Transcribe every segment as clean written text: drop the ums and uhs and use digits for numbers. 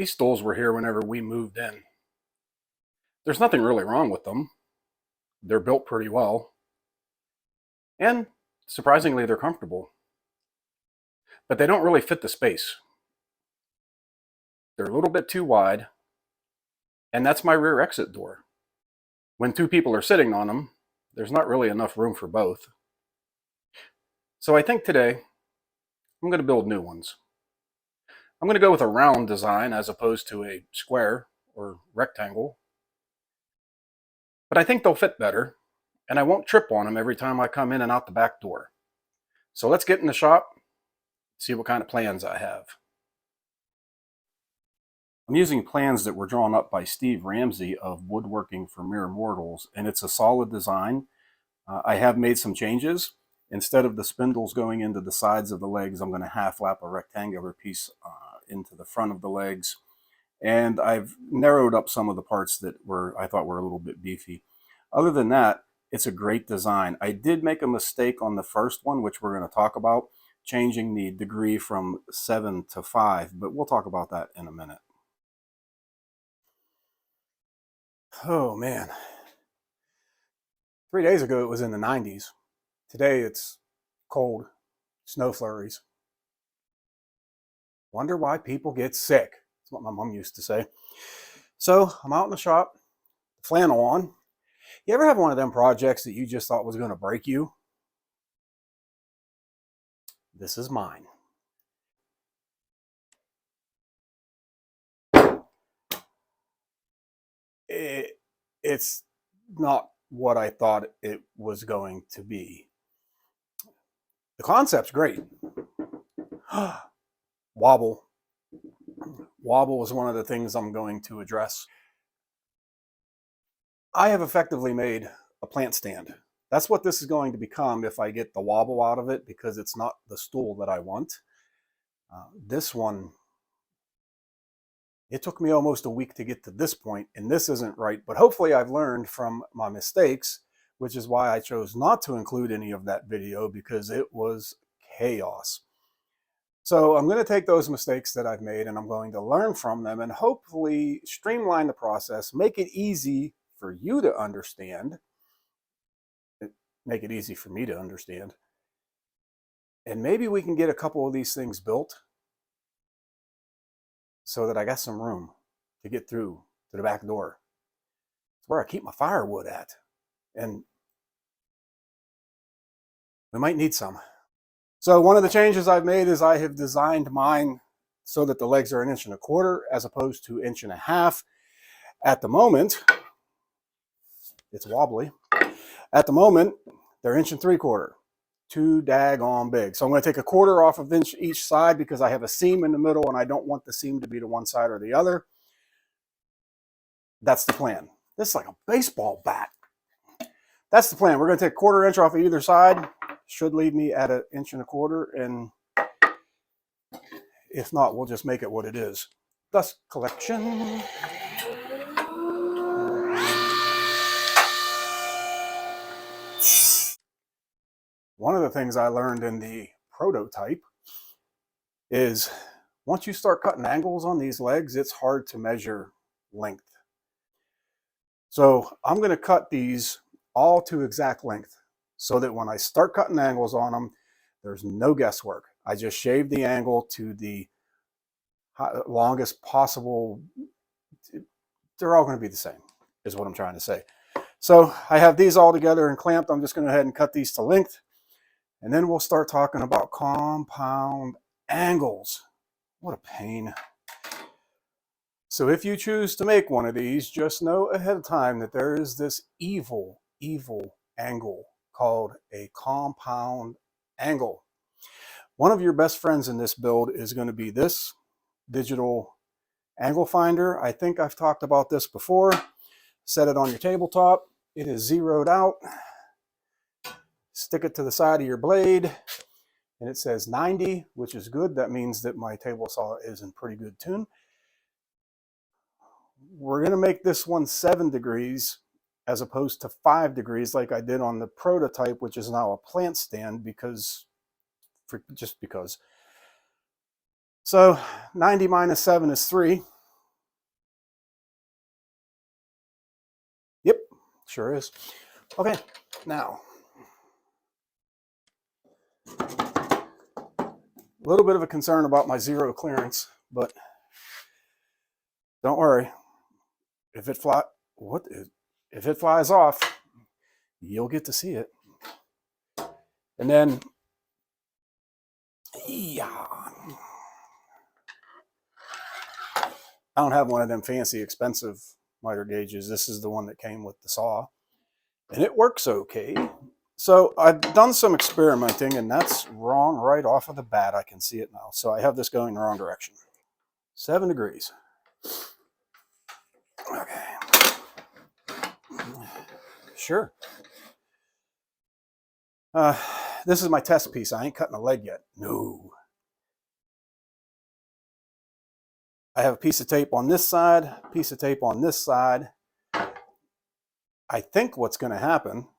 These stools were here whenever we moved in. There's nothing really wrong with them. They're built pretty well. And surprisingly, they're comfortable. But they don't really fit the space. They're a little bit too wide. And that's my rear exit door. When two people are sitting on them, there's not really enough room for both. So I think today, I'm going to build new ones. I'm going to go with a round design as opposed to a square or rectangle. But I think they'll fit better, and I won't trip on them every time I come in and out the back door. So let's get in the shop, see what kind of plans I have. I'm using plans that were drawn up by Steve Ramsey of Woodworking for Mere Mortals, and it's a solid design. I have made some changes. Instead of the spindles going into the sides of the legs, I'm going to half lap a rectangular piece into the front of the legs. And I've narrowed up some of the parts that I thought were a little bit beefy. Other than that, it's a great design. I did make a mistake on the first one, which we're going to talk about, changing the degree from 7 to 5, but we'll talk about that in a minute. Oh man. 3 days ago it was in the 90s. Today it's cold, snow flurries. Wonder why people get sick. That's what my mom used to say. So I'm out in the shop, flannel on. You ever have one of them projects that you just thought was going to break you? This is mine. It's not what I thought it was going to be. The concept's great. Wobble. Wobble is one of the things I'm going to address. I have effectively made a plant stand. That's what this is going to become if I get the wobble out of it, because it's not the stool that I want. This one, it took me almost a week to get to this point, and this isn't right, but hopefully I've learned from my mistakes, which is why I chose not to include any of that video, because it was chaos. So I'm going to take those mistakes that I've made and I'm going to learn from them and hopefully streamline the process, make it easy for you to understand, make it easy for me to understand, and maybe we can get a couple of these things built so that I got some room to get through to the back door. It's where I keep my firewood at, and we might need some. So one of the changes I've made is I have designed mine so that the legs are 1.25 inches as opposed to 1.5 inches. At the moment, it's wobbly. At the moment, they're 1.75 inches, too daggone big. So I'm going to take 1/4 off of each side because I have a seam in the middle and I don't want the seam to be to one side or the other. That's the plan. This is like a baseball bat. That's the plan. We're going to take 1/4 inch off of either side. Should leave me at 1.25 inches, and if not, we'll just make it what it is. Dust collection. One of the things I learned in the prototype is once you start cutting angles on these legs, it's hard to measure length. So I'm going to cut these all to exact length so that when I start cutting angles on them, there's no guesswork. I just shave the angle to the longest possible. They're all going to be the same, is what I'm trying to say. So I have these all together and clamped. I'm just going to go ahead and cut these to length. And then we'll start talking about compound angles. What a pain. So if you choose to make one of these, just know ahead of time that there is this evil angle called a compound angle. One of your best friends in this build is going to be this digital angle finder. I think I've talked about this before. Set it on your tabletop. It is zeroed out. Stick it to the side of your blade, and it says 90, which is good. That means that my table saw is in pretty good tune. We're going to make this one 7 degrees as opposed to 5 degrees like I did on the prototype, which is now a plant stand just because. So 90 minus 7 is 3. Sure is. Okay, now, a little bit of a concern about my zero clearance, but don't worry. If it if it flies off, you'll get to see it. And then, yeah, I don't have one of them fancy, expensive miter gauges. This is the one that came with the saw, and it works okay. So I've done some experimenting, and that's wrong right off of the bat. I can see it now. So I have this going the wrong direction. 7 degrees. Okay. Sure. This is my test piece. I ain't cutting a leg yet. No. I have a piece of tape on this side, piece of tape on this side. I think what's going to happen,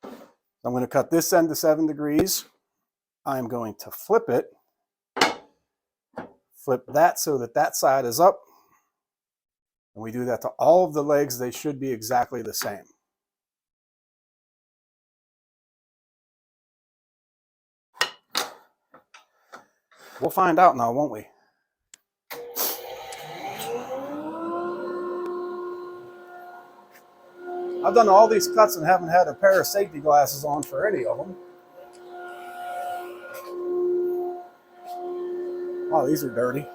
I'm going to cut this end to 7 degrees. I'm going to flip it, flip that so that that side is up. And we do that to all of the legs. They should be exactly the same. We'll find out now, won't we? I've done all these cuts and haven't had a pair of safety glasses on for any of them. Oh, these are dirty.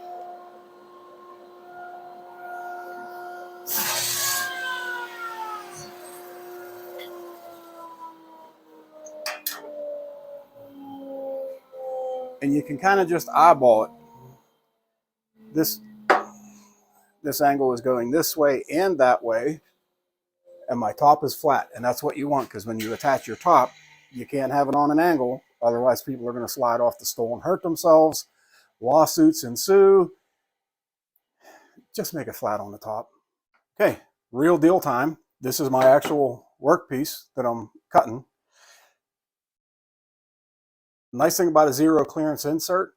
And you can kind of just eyeball it. This angle is going this way and that way, and my top is flat, and that's what you want, because when you attach your top, you can't have it on an angle, otherwise people are going to slide off the stool and hurt themselves. Lawsuits ensue. Just make it flat on the top. Okay, real deal time. This is my actual workpiece that I'm cutting. Nice thing about a zero clearance insert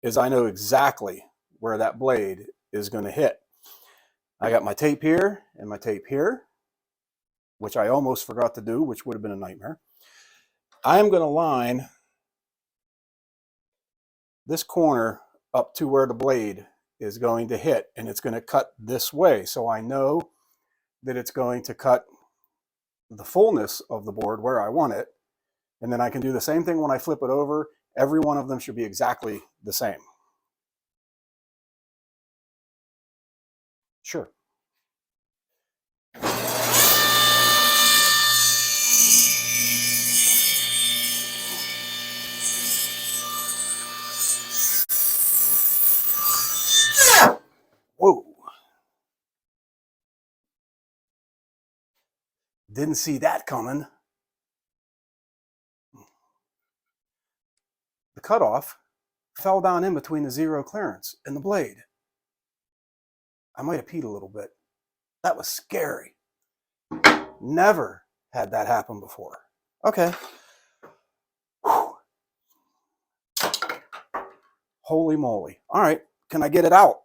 is I know exactly where that blade is going to hit. I got my tape here and my tape here, which I almost forgot to do, which would have been a nightmare. I'm going to line this corner up to where the blade is going to hit, and it's going to cut this way. So I know that it's going to cut the fullness of the board where I want it. And then I can do the same thing when I flip it over. Every one of them should be exactly the same. Sure. Whoa. Didn't see that coming. The cutoff fell down in between the zero clearance and the blade. I might have peed a little bit. That was scary. Never had that happen before. Okay. Whew. Holy moly. All right. Can I get it out?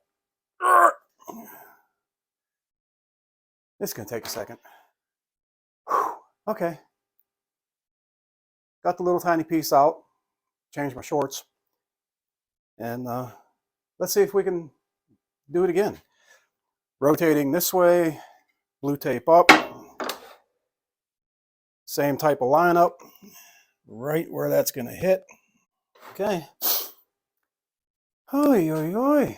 This is going to take a second. Whew. Okay. Got the little tiny piece out. Changed my shorts. And let's see if we can do it again. Rotating this way. Blue tape up. Same type of lineup. Right where that's going to hit. Okay. Oy, oy, oy.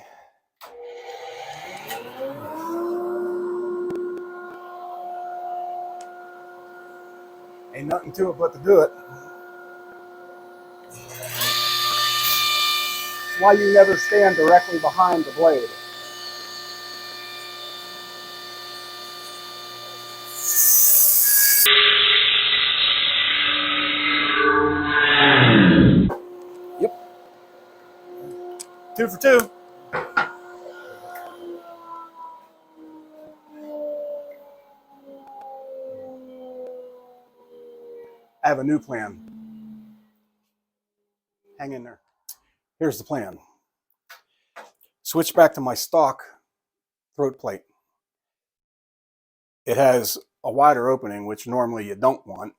Ain't nothing to it but to do it. That's why you never stand directly behind the blade. Yep. 2 for 2. I have a new plan. Hang in there. Here's the plan. Switch back to my stock throat plate. it has a wider opening, which normally you don't want.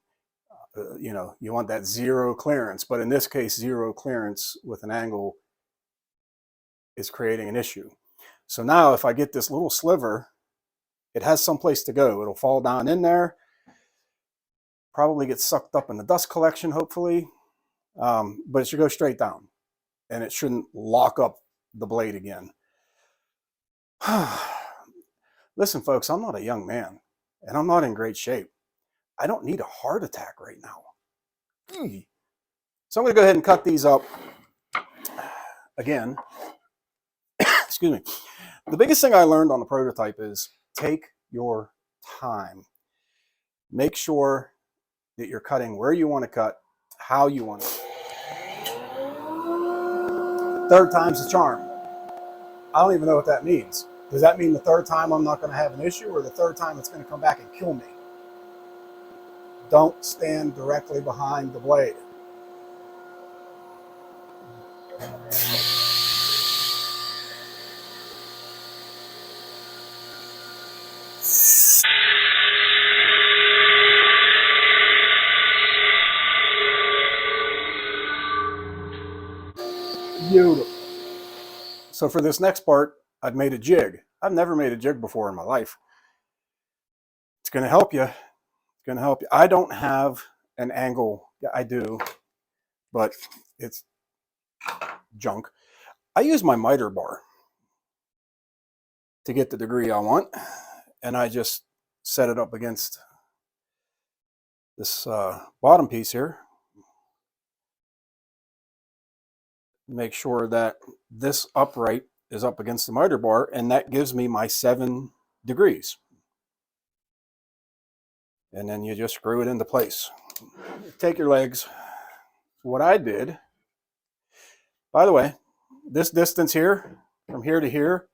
You know, you want that zero clearance, but in this case, zero clearance with an angle is creating an issue. So now if I get this little sliver, it has some place to go. It'll fall down in there, probably get sucked up in the dust collection, hopefully, but it should go straight down and it shouldn't lock up the blade again. Listen, folks, I'm not a young man and I'm not in great shape. I don't need a heart attack right now. So I'm going to go ahead and cut these up again. Excuse me. The biggest thing I learned on the prototype is take your time. Make sure that you're cutting where you want to cut, how you want to. Third time's the charm. I don't even know what that means. Does that mean the third time I'm not going to have an issue, or the third time it's going to come back and kill me? Don't stand directly behind the blade. Beautiful. So for this next part, I've made a jig. I've never made a jig before in my life. It's going to help you. It's going to help you. I don't have an angle. Yeah, I do, but it's junk. I use my miter bar to get the degree I want, and I just set it up against this bottom piece here. Make sure that this upright is up against the miter bar, and that gives me my 7 degrees. And then you just screw it into place. Take your legs. What I did, by the way, this distance here, from here to here,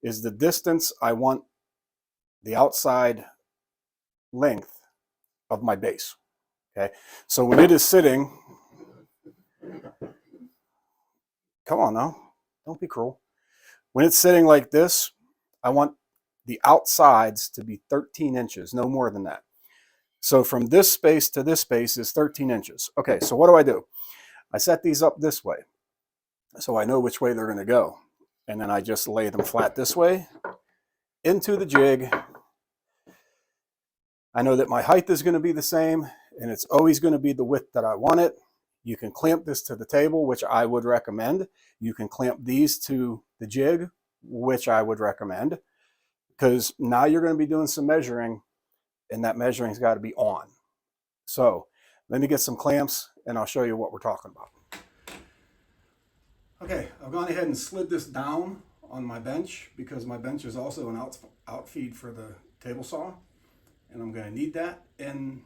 is the distance I want the outside length of my base. Okay, so when it is sitting, come on now, don't be cruel. When it's sitting like this, I want the outsides to be 13 inches, no more than that. So from this space to this space is 13 inches. Okay, so what do? I set these up this way, so I know which way they're going to go. And then I just lay them flat this way into the jig. I know that my height is going to be the same, and it's always going to be the width that I want it. You can clamp this to the table, which I would recommend. You can clamp these to the jig, which I would recommend, because now you're going to be doing some measuring, and that measuring's got to be on. So let me get some clamps, and I'll show you what we're talking about. Okay, I've gone ahead and slid this down on my bench because my bench is also an outfeed for the table saw, and I'm going to need that in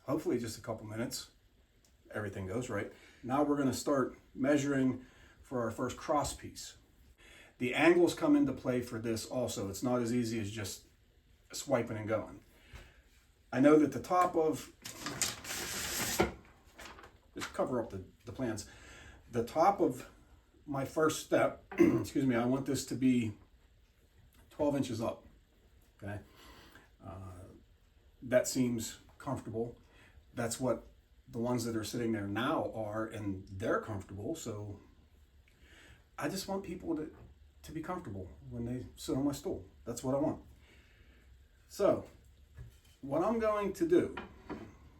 hopefully just a couple minutes. Everything goes right. Now we're going to start measuring for our first cross piece. The angles come into play for this also. It's not as easy as just swiping and going. I know that the top of, just cover up the plans, the top of my first step, excuse me, I want this to be 12 inches up, okay? That seems comfortable. That's what the ones that are sitting there now are, and they're comfortable. So I just want people to be comfortable when they sit on my stool. That's what I want. So what I'm going to do,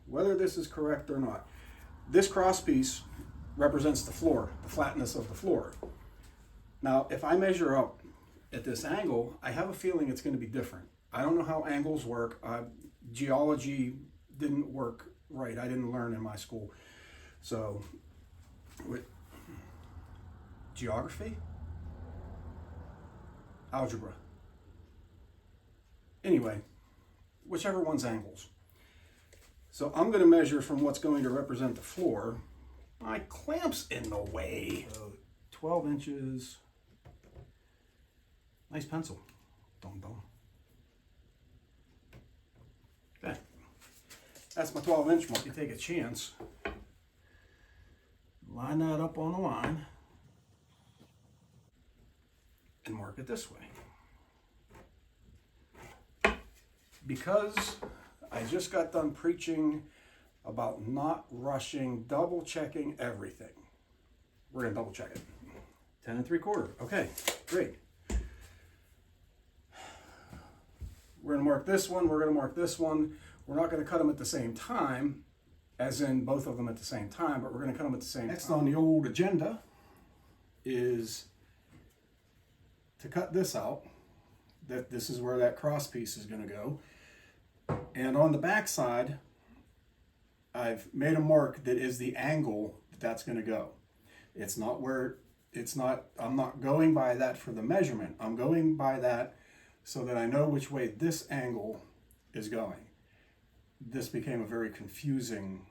whether this is correct or not, this cross piece represents the floor, the flatness of the floor. Now, if I measure up at this angle, I have a feeling it's going to be different. I don't know how angles work. Geology didn't work right. I didn't learn in my school. So, with geography, algebra. Anyway, whichever one's angles. So I'm going to measure from what's going to represent the floor. My clamp's in the way. So 12 inches. Nice pencil. Dum dum. Okay. That's my 12-inch mark. You take a chance. Line that up on the line. And mark it this way. because I just got done preaching about not rushing, double checking everything. We're gonna double check it. 10 3/4. Okay, great. We're gonna mark this one, we're gonna mark this one. We're not gonna cut them at the same time, as in both of them at the same time, but we're gonna cut them at the same time. Next on the old agenda is to cut this out. That this is where that cross piece is gonna go. And on the back side, I've made a mark that is the angle that that's gonna go. It's not where, I'm not going by that for the measurement. I'm going by that so that I know which way this angle is going. This became a very confusing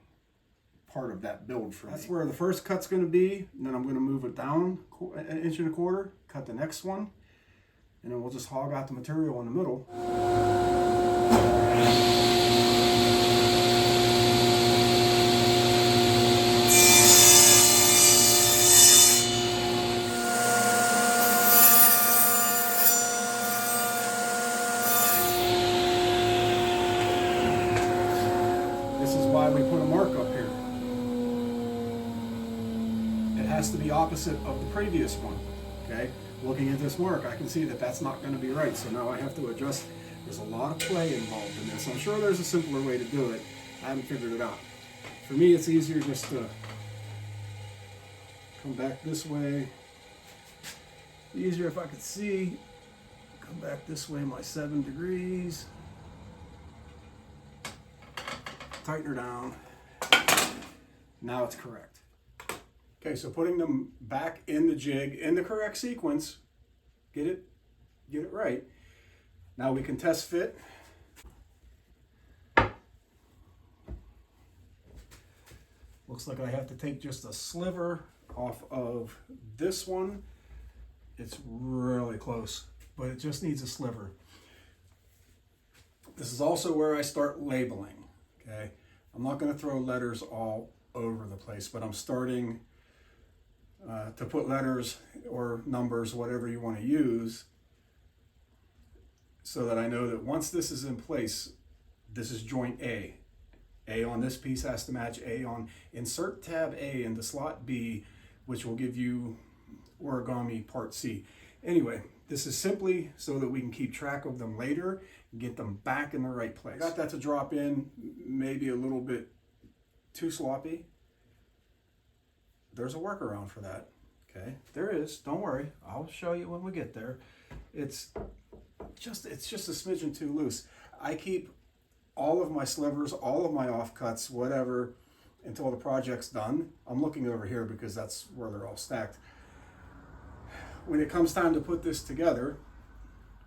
part of that build for me. That's where the first cut's gonna be, and then I'm gonna move it down 1 1/4 inch, cut the next one, and then we'll just hog out the material in the middle. Why we put a mark up here. It has to be opposite of the previous one. Okay, looking at this mark, I can see that that's not going to be right, so now I have to adjust. There's a lot of play involved in this. I'm sure there's a simpler way to do it. I haven't figured it out. For me, it's easier just to come back this way. Easier if I could see. Come back this way, my 7 degrees. Tighten her down. Now it's correct. Okay, so putting them back in the jig in the correct sequence, get it right. Now we can test fit. Looks like I have to take just a sliver off of this one. It's really close, but it just needs a sliver. This is also where I start labeling. Okay, I'm not going to throw letters all over the place, but I'm starting to put letters or numbers, whatever you want to use, so that I know that once this is in place, this is joint A. A on this piece has to match A on, insert tab A into slot B, which will give you origami part C. Anyway, this is simply so that we can keep track of them later and get them back in the right place. I got that to drop in, maybe a little bit too sloppy. There's a workaround for that. Okay, there is, don't worry. I'll show you when we get there. It's just a smidgen too loose. I keep all of my slivers, all of my offcuts, whatever, until the project's done. I'm looking over here because that's where they're all stacked. When it comes time to put this together,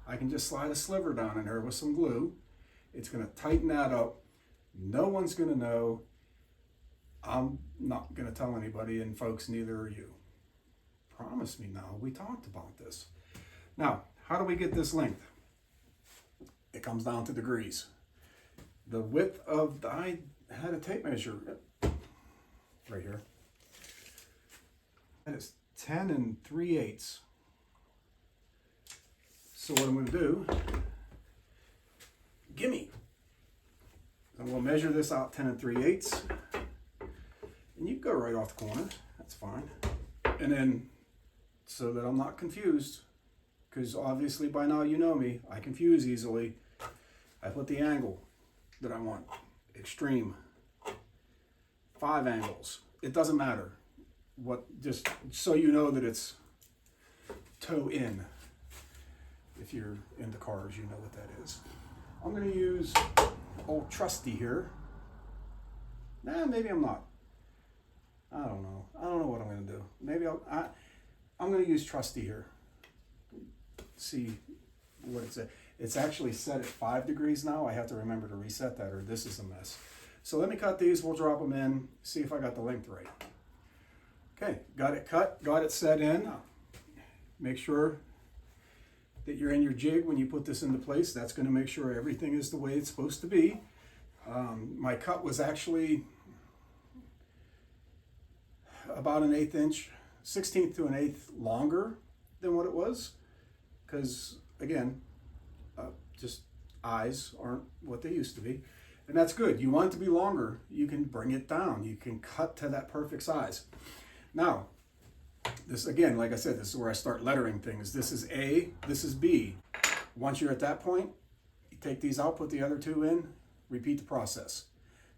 I can just slide a sliver down in there with some glue. It's going to tighten that up. No one's going to know. I'm not going to tell anybody, and folks, neither are you. Promise me now. We talked about this. Now, how do we get this length? It comes down to degrees. The width of the, I had a tape measure right here. And it's 10 3/8. So what I'm going to do, gimme. I'm going to measure this out 10 3/8. And you can go right off the corner. That's fine. And then, so that I'm not confused, because obviously by now you know me, I confuse easily. I put the angle that I want, extreme, 5 angles. It doesn't matter what, just so you know that it's toe in. If you're into cars, you know what that is. I'm going to use old trusty here. Nah, maybe I'm not. I don't know. I don't know what I'm going to do. Maybe I'm going to use trusty here. See what it's at. It's actually set at 5 degrees now. I have to remember to reset that or this is a mess. So let me cut these. We'll drop them in. See if I got the length right. Okay, got it cut. Got it set in. Make sure that you're in your jig when you put this into place. That's going to make sure everything is the way it's supposed to be. My cut was actually about an 1/8 inch, 16th to an 1/8 longer than what it was. Because again, eyes aren't what they used to be. And that's good. You want it to be longer, you can bring it down. You can cut to that perfect size. Now, this again, like I said, this is where I start lettering things. This is A, this is B. Once you're at that point, you take these out, put the other two in, repeat the process.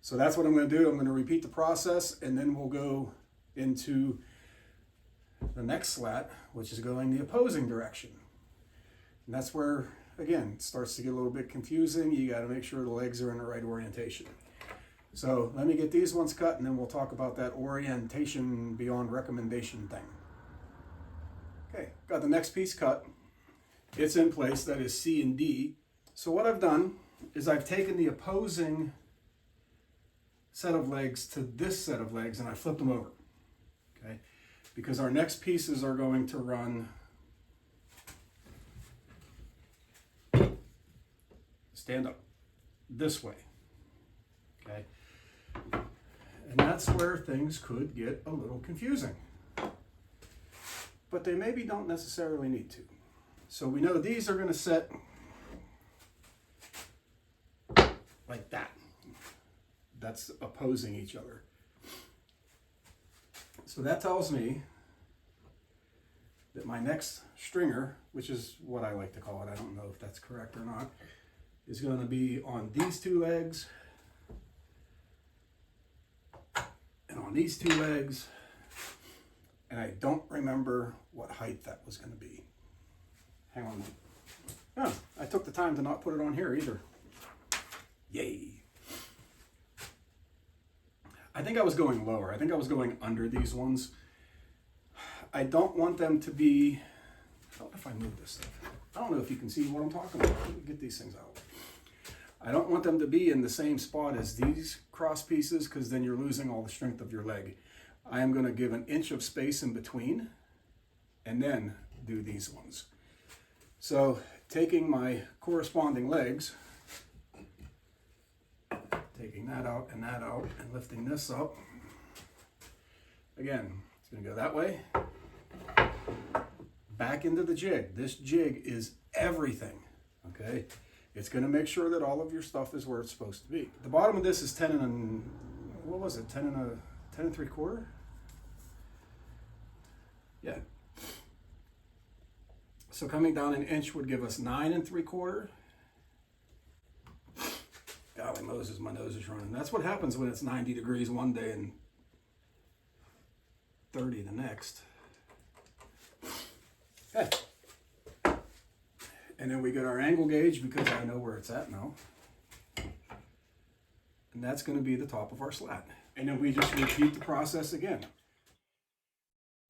So that's what I'm going to do. I'm going to repeat the process, and then we'll go into the next slat, which is going the opposing direction. And that's where, again, it starts to get a little bit confusing. You got to make sure the legs are in the right orientation. So let me get these ones cut, and then we'll talk about that orientation beyond recommendation thing. Okay, got the next piece cut. It's in place, that is C and D. So what I've done is I've taken the opposing set of legs to this set of legs and I flipped them over, okay? Because our next pieces are going to run stand up this way, okay? And that's where things could get a little confusing. But they maybe don't necessarily need to. So we know these are going to set like that. That's opposing each other. So that tells me that my next stringer, which is what I like to call it, I don't know if that's correct or not, is going to be on these two legs and on these two legs. And I don't remember what height that was going to be. Hang on. Oh, I took the time to not put it on here either. Yay. I think I was going lower. I think I was going under these ones. I don't want them to be, I don't know if I move this stuff. I don't know if you can see what I'm talking about. Let me get these things out. I don't want them to be in the same spot as these cross pieces, because then you're losing all the strength of your leg. I am going to give an inch of space in between and then do these ones. So taking my corresponding legs, taking that out and lifting this up. Again, it's going to go that way. Back into the jig. This jig is everything, okay? It's going to make sure that all of your stuff is where it's supposed to be. The bottom of this is 10 and, what was it, 10 and 3/4? Yeah. So coming down an inch would give us 9 3/4. Golly Moses, my nose is running. That's what happens when it's 90 degrees one day and 30 the next. Okay. And then we get our angle gauge, because I know where it's at now. And that's going to be the top of our slat. And then we just repeat the process again.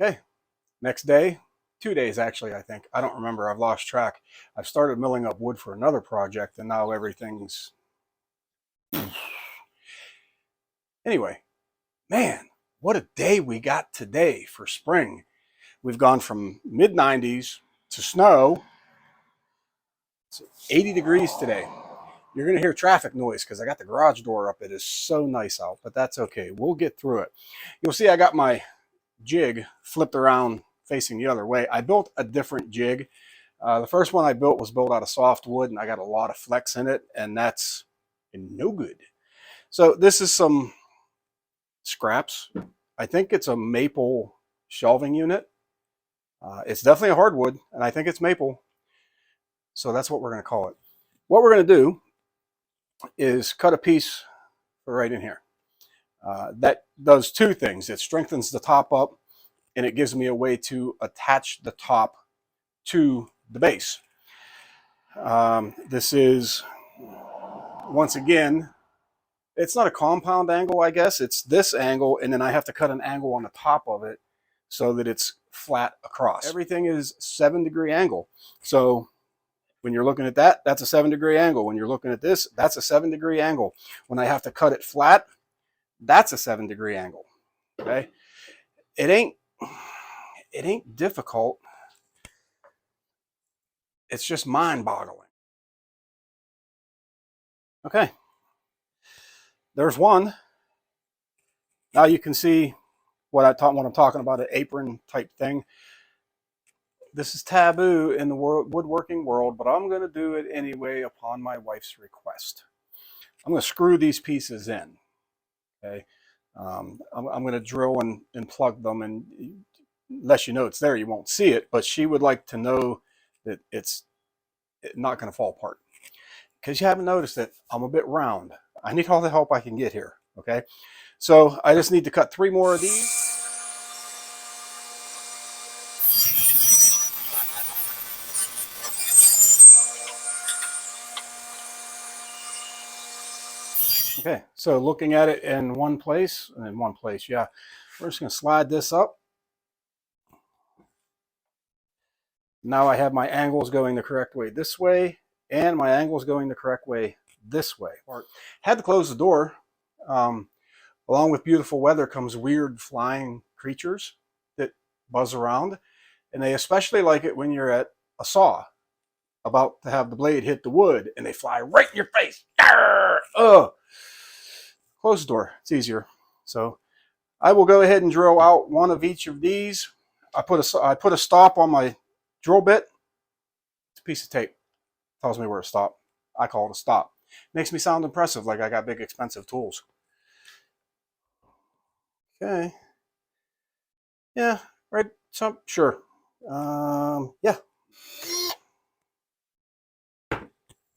Okay. Next day, 2 days actually, I think. I don't remember. I've lost track. I've started milling up wood for another project, and now everything's... Anyway, man, what a day we got today for spring. We've gone from mid-90s to snow. It's 80 degrees today. You're going to hear traffic noise because I got the garage door up. It is so nice out, but that's okay. We'll get through it. You'll see I got my jig flipped around facing the other way. I built a different jig. The first one I built was built out of softwood, and I got a lot of flex in it, and that's no good. So this is some scraps. I think it's a maple shelving unit. It's definitely a hardwood, and I think it's maple. So that's what we're going to call it. What we're going to do is cut a piece right in here. That does two things. It strengthens the top up, and it gives me a way to attach the top to the base. This is, once again, it's not a compound angle, I guess. It's this angle, and then I have to cut an angle on the top of it so that it's flat across. Everything is 7-degree angle. So when you're looking at that, that's a 7-degree angle. When you're looking at this, that's a 7-degree angle. When I have to cut it flat, that's a 7-degree angle. Okay? It ain't difficult. It's just mind-boggling. Okay. There's one. Now you can see what I'm talking about, an apron type thing. This is taboo in the woodworking world, but I'm going to do it anyway upon my wife's request. I'm going to screw these pieces in. Okay. I'm going to drill and plug them, and unless you know it's there, you won't see it. But she would like to know that it's not going to fall apart. Because you haven't noticed it, I'm a bit round. I need all the help I can get here. Okay. So I just need to cut 3 more of these. Okay, so looking at it in one place, yeah. We're just gonna slide this up. Now I have my angles going the correct way this way, and my angles going the correct way this way. Had to close the door. Along with beautiful weather comes weird flying creatures that buzz around, and they especially like it when you're at a saw, about to have the blade hit the wood, and they fly right in your face. Ugh! Close the door, it's easier. So I will go ahead and drill out one of each of these. I put a stop on my drill bit. It's a piece of tape. Tells me where to stop. I call it a stop. Makes me sound impressive, like I got big expensive tools. Okay. Yeah, right. So, sure. Yeah.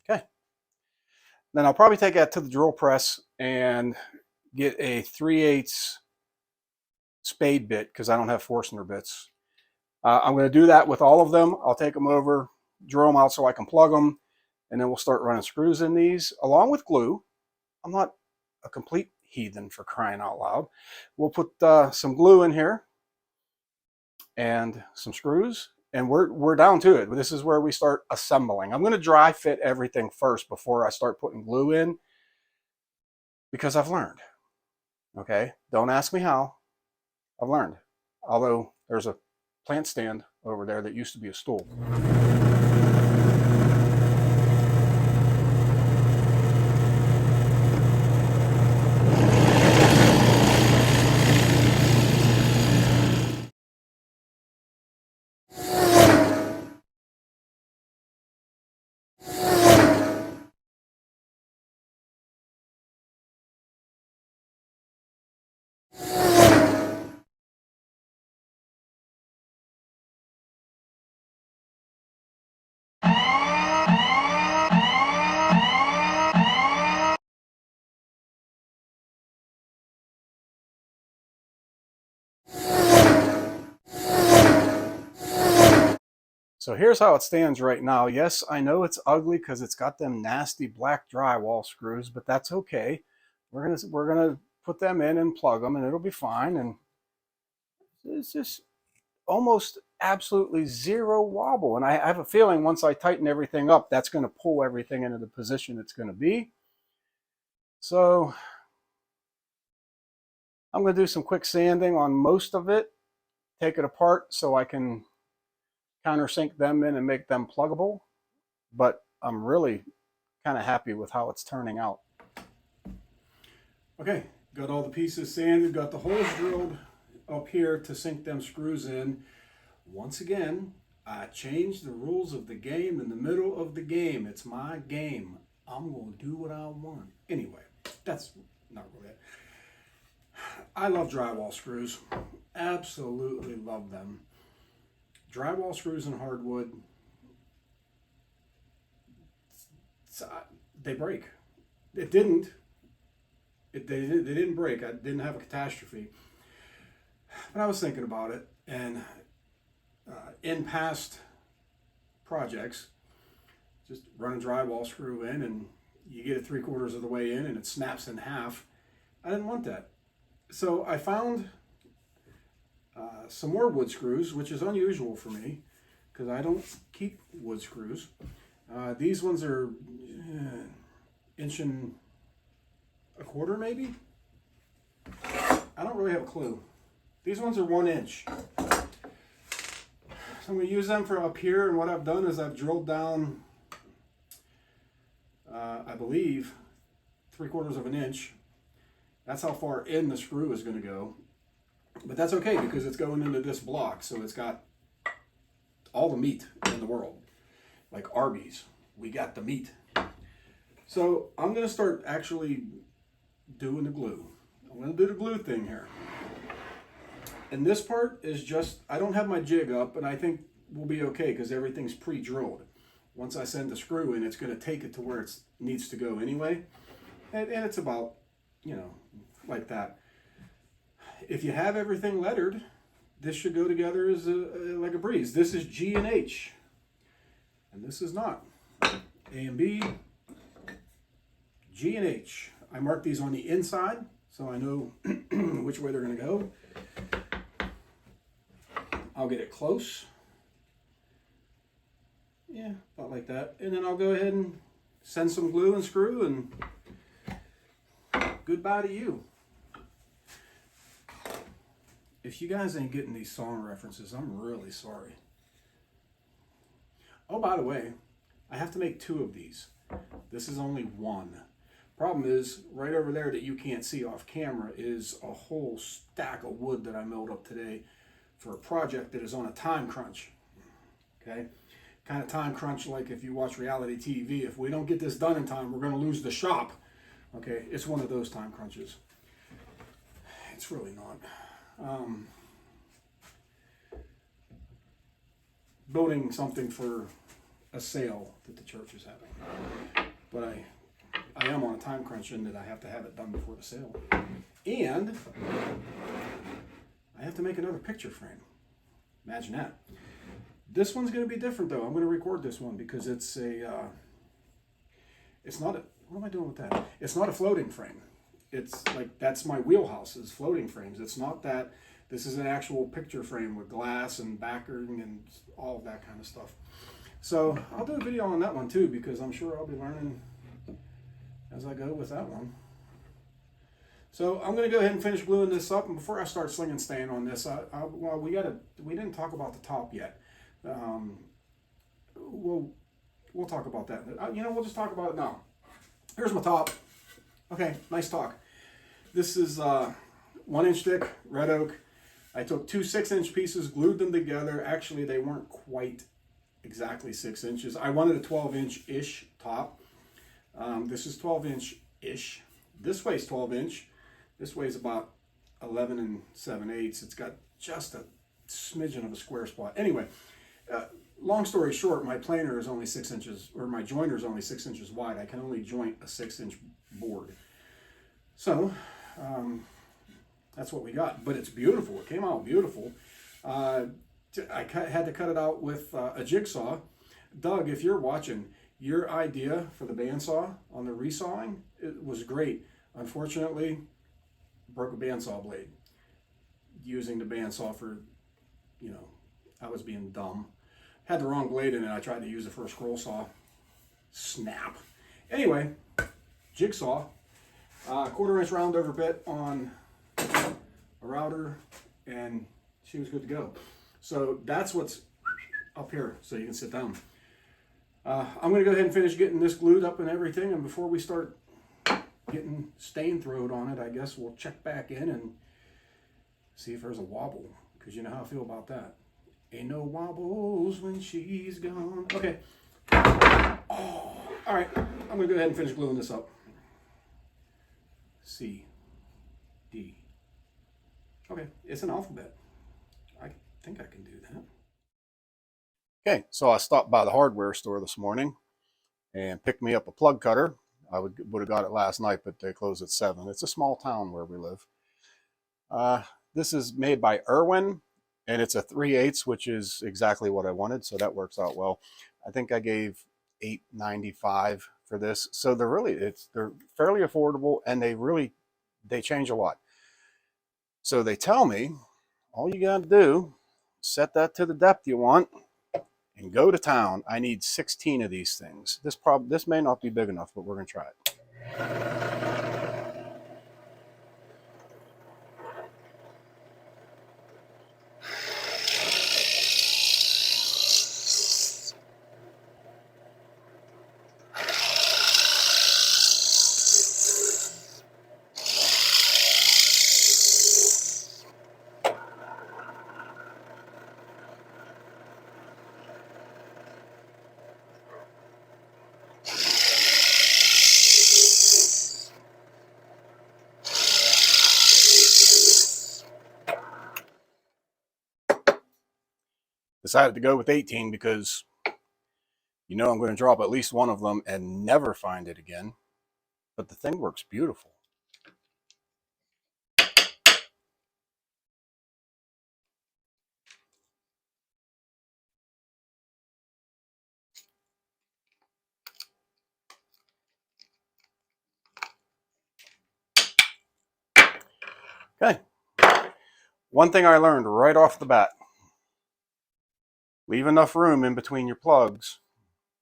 Okay. Then I'll probably take that to the drill press and get a 3/8 spade bit because I don't have Forstner bits. I'm going to do that with all of them. I'll take them over, drill them out so I can plug them, and then we'll start running screws in these along with glue. I'm not a complete heathen, for crying out loud. We'll put some glue in here and some screws, and we're down to it. This is where we start assembling. I'm going to dry fit everything first before I start putting glue in, because I've learned. Okay, don't ask me how. I've learned. Although there's a plant stand over there that used to be a stool. So here's how it stands right now. Yes, I know it's ugly because it's got them nasty black drywall screws, but that's okay. We're gonna put them in and plug them, and it'll be fine. And it's just almost absolutely zero wobble. And I have a feeling once I tighten everything up, that's going to pull everything into the position it's going to be. So I'm going to do some quick sanding on most of it, take it apart so I can countersink them in and make them pluggable. But I'm really kind of happy with how it's turning out. Okay, got all the pieces sanded, got the holes drilled up here to sink them screws in. Once again, I changed the rules of the game in the middle of the game. It's my game. I'm going to do what I want. Anyway, that's not really it. I love drywall screws. Absolutely love them. Drywall screws and hardwood, they break. It didn't. They didn't break. I didn't have a catastrophe. But I was thinking about it, and in past projects, just run a drywall screw in and you get it 3/4 of the way in and it snaps in half. I didn't want that. So I found some more wood screws, which is unusual for me because I don't keep wood screws. These ones are 1.25 inches maybe. I don't really have a clue. These ones are 1 inch. So I'm going to use them for up here, and what I've done is I've drilled down, I believe, 3/4 of an inch. That's how far in the screw is going to go. But that's okay because it's going into this block, so it's got all the meat in the world. Like Arby's, we got the meat. So I'm going to start actually doing the glue. I'm going to do the glue thing here. And this part is just, I don't have my jig up, and I think we'll be okay because everything's pre-drilled. Once I send the screw in, it's going to take it to where it needs to go anyway. And it's about, you know, like that. If you have everything lettered, this should go together as like a breeze. This is G and H, and this is not. A and B, G and H. I mark these on the inside so I know which way they're going to go. I'll get it close. Yeah, about like that. And then I'll go ahead and send some glue and screw, and goodbye to you. If you guys ain't getting these song references, I'm really sorry. Oh, by the way, I have to make 2 of these. This is only 1. Problem is, right over there that you can't see off camera is a whole stack of wood that I milled up today for a project that is on a time crunch. Okay? Kind of time crunch like if you watch reality TV. If we don't get this done in time, we're going to lose the shop. Okay? It's one of those time crunches. It's really not. Building something for a sale that the church is having. But I am on a time crunch in that I have to have it done before the sale. And I have to make another picture frame. Imagine that. This one's going to be different though. I'm going to record this one because it's a, it's not a, what am I doing with that? It's not a floating frame. It's like, that's my wheelhouse is floating frames. It's not that. This is an actual picture frame with glass and backing and all of that kind of stuff. So I'll do a video on that one too, because I'm sure I'll be learning as I go with that one. So I'm going to go ahead and finish gluing this up. And before I start slinging stain on this, well, we didn't talk about the top yet. We'll talk about that. You know, we'll just talk about it now. Here's my top. Okay, nice talk. This is 1-inch thick red oak. I took 2 6-inch pieces, glued them together. Actually, they weren't quite exactly 6 inches. I wanted a 12-inch-ish top. This is 12-inch-ish. This weighs 12-inch. This weighs about 11 7/8. It's got just a smidgen of a square spot. Anyway, long story short, my planer is only 6 inches, or my joiner is only 6 inches wide. I can only joint a 6-inch board. So, that's what we got, but it's beautiful. It came out beautiful. I had to cut it out with a jigsaw. Doug, if you're watching, your idea for the bandsaw on the resawing, it was great. Unfortunately, broke a bandsaw blade. Using the bandsaw for, you know, I was being dumb. Had the wrong blade in it. I tried to use it for a scroll saw. Snap. Anyway, jigsaw. 1/4-inch round over bit on a router, and she was good to go. So that's what's up here, so you can sit down. I'm going to go ahead and finish getting this glued up and everything, and before we start getting stain throwed on it, I guess we'll check back in and see if there's a wobble, because you know how I feel about that. Ain't no wobbles when she's gone. Okay. Oh, all right. I'm going to go ahead and finish gluing this up. C, D. Okay, it's an alphabet. I think I can do that. Okay, so I stopped by the hardware store this morning and picked me up a plug cutter. I would have got it last night, but they close at 7. It's a small town where we live. This is made by Irwin, and it's a 3/8, which is exactly what I wanted, so that works out well. I think I gave $8.95 for this, so they're fairly affordable, and they change a lot. So they tell me all you got to do, set that to the depth you want, and go to town. I need 16 of these things. This may not be big enough, but we're gonna try it. decided to go with 18 because you know I'm going to drop at least one of them and never find it again. But the thing works beautiful. Okay. One thing I learned right off the bat: leave enough room in between your plugs,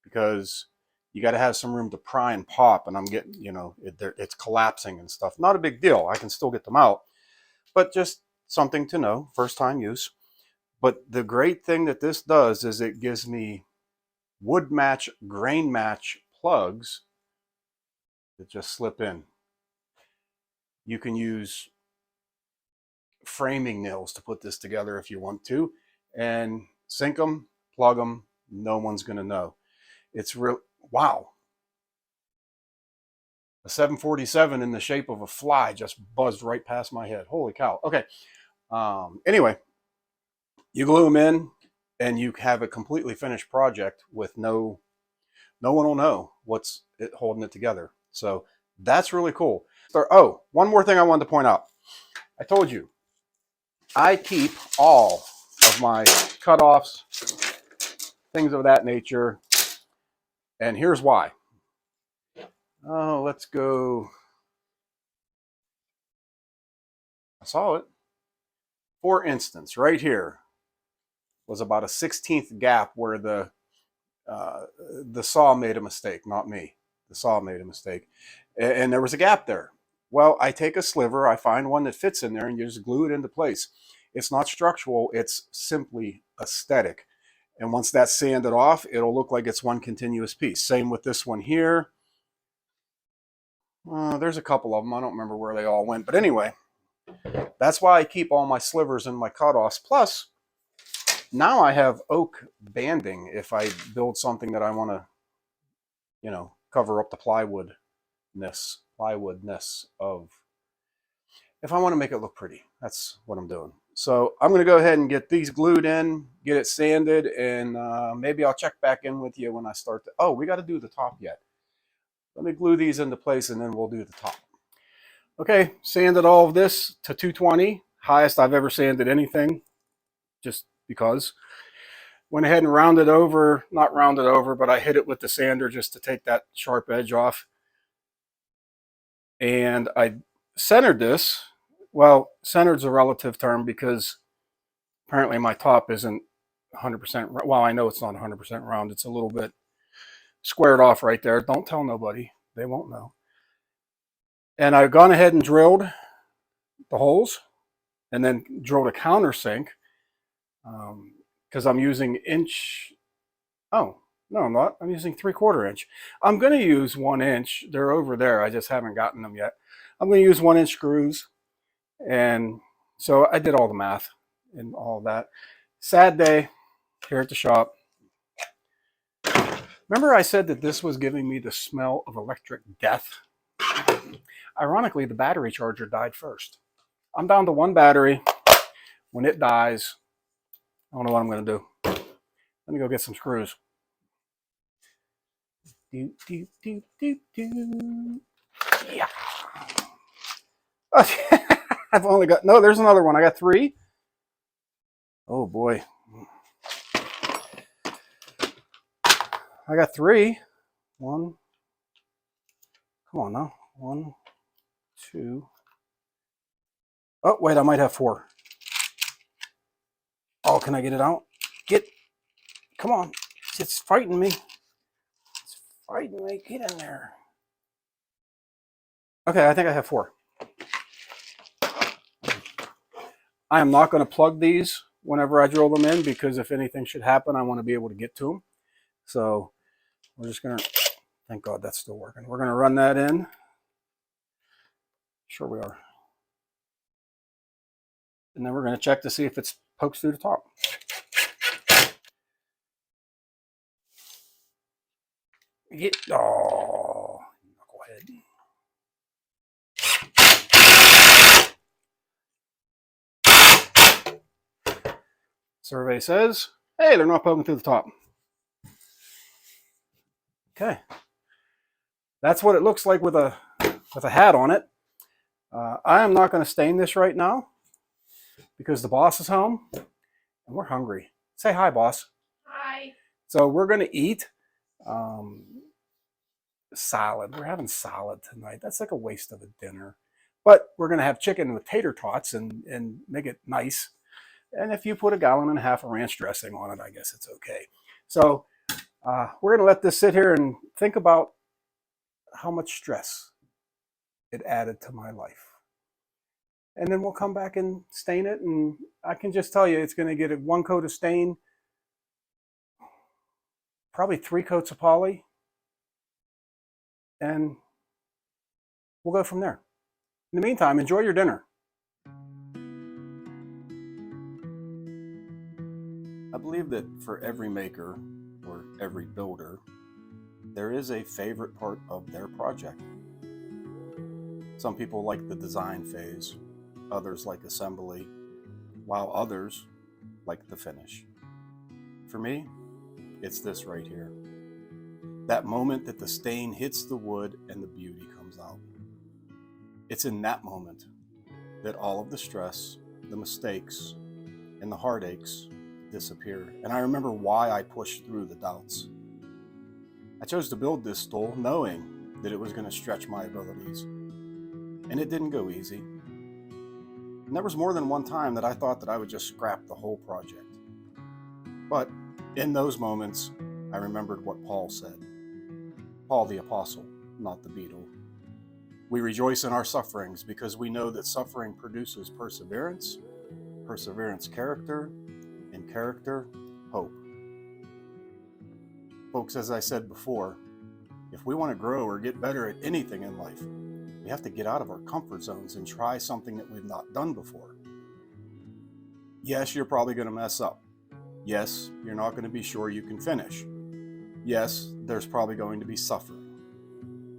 because you got to have some room to pry and pop, and I'm getting, you know, it's collapsing and stuff. Not a big deal. I can still get them out, but just something to know, first time use. But the great thing that this does is it gives me wood match, grain match plugs that just slip in. You can use framing nails to put this together if you want to, and sink them, plug them. No one's going to know. It's real. Wow. A 747 in the shape of a fly just buzzed right past my head. Holy cow. Okay. Anyway, you glue them in and you have a completely finished project with no one will know what's holding it together. So that's really cool. Oh, one more thing I wanted to point out. I told you, I keep all of my cutoffs, things of that nature. And here's why. Oh, let's go. I saw it. For instance, right here was about a 16th gap where the saw made a mistake, not me. The saw made a mistake. And there was a gap there. Well, I take a sliver, I find one that fits in there, and you just glue it into place. It's not structural, it's simply aesthetic. And once that's sanded off, it'll look like it's one continuous piece. Same with this one here. There's a couple of them. I don't remember where they all went. But anyway, that's why I keep all my slivers and my cutoffs. Plus, now I have oak banding if I build something that I want to, you know, cover up the plywoodness of, if I want to make it look pretty. That's what I'm doing. So I'm going to go ahead and get these glued in, get it sanded, and maybe I'll check back in with you when I start to, oh, we got to do the top yet. Let me glue these into place and then we'll do the top. Okay, sanded all of this to 220, highest I've ever sanded anything, just because. Went ahead and rounded over, not rounded over, but I hit it with the sander just to take that sharp edge off. And I centered this. Well, centered's a relative term because apparently my top isn't 100%, well, I know it's not 100% round. It's a little bit squared off right there. Don't tell nobody. They won't know. And I've gone ahead and drilled the holes and then drilled a countersink because I'm using inch. Oh, no, I'm not. I'm using 3/4 inch. I'm going to use 1 inch. They're over there. I just haven't gotten them yet. I'm going to use 1 inch screws. And so I did all the math and all that. Sad day here at the shop. Remember I said that this was giving me the smell of electric death? Ironically, the battery charger died first. I'm down to 1 battery. When it dies, I don't know what I'm going to do. Let me go get some screws. Do, do, do, do, do. Yeah. I've only got, no, there's another one. I got 3. Oh boy. I got 3. 1. Come on now. 1, 2. Oh, wait, I might have 4. Oh, can I get it out? Come on. It's fighting me. It's fighting me. Get in there. Okay, I think I have 4. I am not going to plug these whenever I drill them in because if anything should happen, I want to be able to get to them. So we're just going to, thank God that's still working. We're going to run that in. Sure we are. And then we're going to check to see if it pokes through the top. Oh, knucklehead. Survey says, Hey, they're not poking through the top. Okay. That's what it looks like with a hat on it. I am not going to stain this right now because the boss is home and we're hungry. Say hi, boss. Hi. So we're going to eat salad. We're having salad tonight. That's like a waste of a dinner. But we're going to have chicken with tater tots and make it nice. And if you put 1.5 gallons of ranch dressing on it, I guess it's okay. So we're going to let this sit here and think about how much stress it added to my life. And then we'll come back and stain it. And I can just tell you, it's going to get 1 coat of stain, probably 3 coats of poly, and we'll go from there. In the meantime, enjoy your dinner. I believe that for every maker or every builder, there is a favorite part of their project. Some people like the design phase, others like assembly, while others like the finish. For me, it's this right here. That moment that the stain hits the wood and the beauty comes out. It's in that moment that all of the stress, the mistakes, and the heartaches disappear. And I remember why I pushed through the doubts. I chose to build this stool knowing that it was going to stretch my abilities. And it didn't go easy. And there was more than one time that I thought that I would just scrap the whole project. But in those moments, I remembered what Paul said. Paul the Apostle, not the Beetle. We rejoice in our sufferings because we know that suffering produces perseverance, perseverance character, and character hope. Folks, as I said before, if we want to grow or get better at anything in life, we have to get out of our comfort zones and try something that we've not done before. Yes, you're probably going to mess up. Yes, you're not going to be sure you can finish. Yes, there's probably going to be suffering.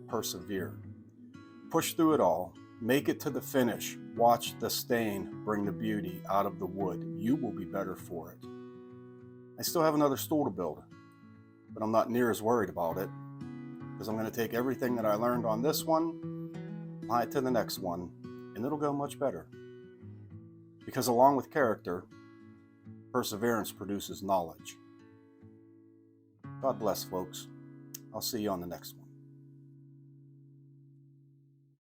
Persevere. Push through it all. Make it to the finish. Watch the stain bring the beauty out of the wood. You will be better for it. I still have another stool to build, but I'm not near as worried about it because I'm going to take everything that I learned on this one, apply it to the next one, and it'll go much better. Because along with character, perseverance produces knowledge. God bless, folks. I'll see you on the next one.